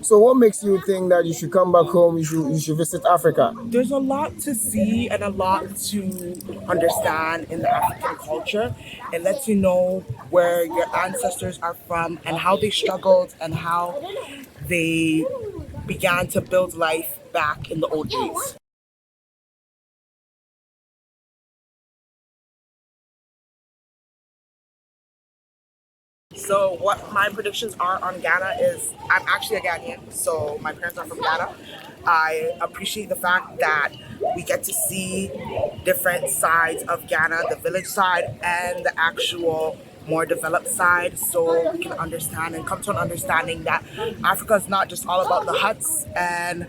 So what makes you think that you should come back home, you should visit Africa? There's a lot to see and a lot to understand in the African culture. It lets you know where your ancestors are from and how they struggled and how they began to build life back in the old days. So what my predictions are on Ghana is I'm actually a Ghanaian, so my parents are from Ghana. I appreciate the fact that we get to see different sides of Ghana, the village side and the actual more developed side, so we can understand and come to an understanding that Africa is not just all about the huts and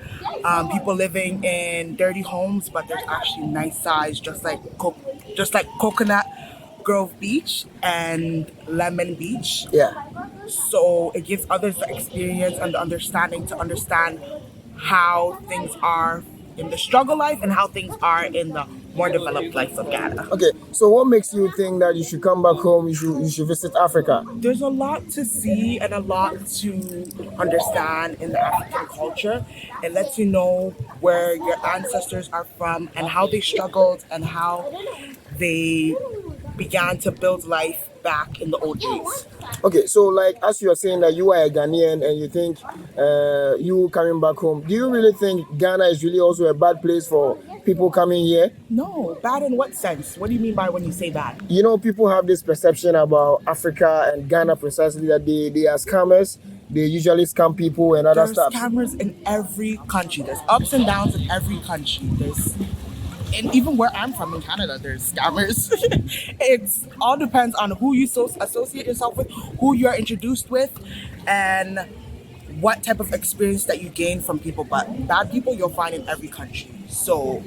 people living in dirty homes, but there's actually nice sides, just like Coconut Grove Beach and Lemon Beach. Yeah. So it gives others the experience and the understanding to understand how things are in the struggle life and how things are in the more developed life of Ghana. Okay. So what makes you think that you should come back home, you should visit Africa? There's a lot to see and a lot to understand in the African culture. It lets you know where your ancestors are from and how they struggled and how they began to build life back in the old days. Okay, so like as you are saying that you are a Ghanaian and you think you coming back home, do you really think Ghana is really also a bad place for people coming here? No, bad in what sense? What do you mean by when you say bad? You know, people have this perception about Africa and Ghana precisely that they are scammers. They usually scam people and other There's stuff. scammers in every country. There's ups and downs in every country. And even where I'm from in Canada, there's scammers. It's all depends on who you associate yourself with, who you're introduced with, and what type of experience that you gain from people. But bad people you'll find in every country. So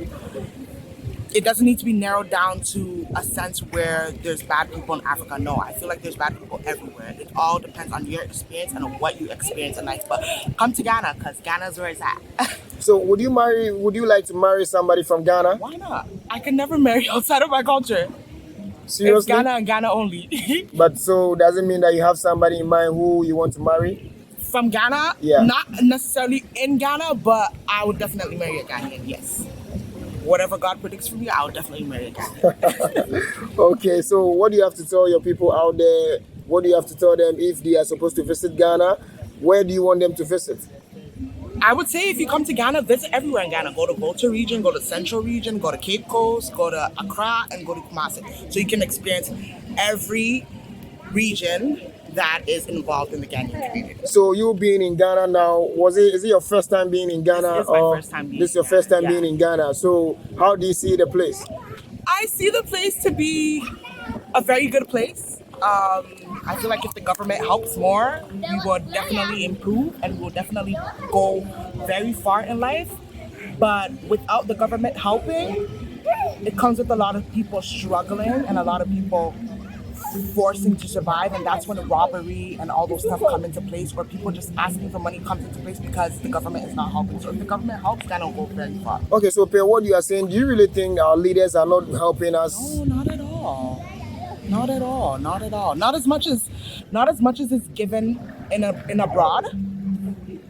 it doesn't need to be narrowed down to a sense where there's bad people in Africa. No, I feel like there's bad people everywhere. It all depends on your experience and on what you experience in life. But come to Ghana, because Ghana's where it's at. So would you like to marry somebody from Ghana? Why not? I can never marry outside of my culture. It's Seriously? Ghana and Ghana only. But so does it mean that you have somebody in mind who you want to marry? From Ghana, Yeah. not necessarily in Ghana, but I would definitely marry a Ghanaian, yes. Whatever God predicts for me, I would definitely marry a Ghanaian. Okay, so what do you have to tell your people out there? What do you have to tell them if they are supposed to visit Ghana? Where do you want them to visit? I would say if you come to Ghana, visit everywhere in Ghana. Go to Volta region, go to Central region, go to Cape Coast, go to Accra, and go to Kumasi. So you can experience every region that is involved in the Ghanaian community. So you being in Ghana now, is it your first time being in Ghana? This is my first time being This is your in first time Ghana, being in Ghana. So how do you see the place? I see the place to be a very good place. I feel like if the government helps more, we will definitely improve and we will definitely go very far in life. But without the government helping, it comes with a lot of people struggling and a lot of people forcing to survive, and that's when robbery and all those stuff come into place, or people just asking for money comes into place because the government is not helping. So if the government helps, then it'll go very far. Okay, so Per, what you are saying, do you really think our leaders are not helping us? No, not at all. Not at all. Not at all. Not as much as is given in abroad.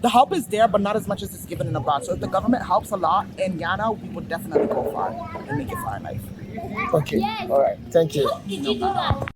The help is there, but not as much as is given in abroad. So if the government helps a lot in Ghana, we would definitely go far and make it far in life. Okay, all right, thank you. No problem.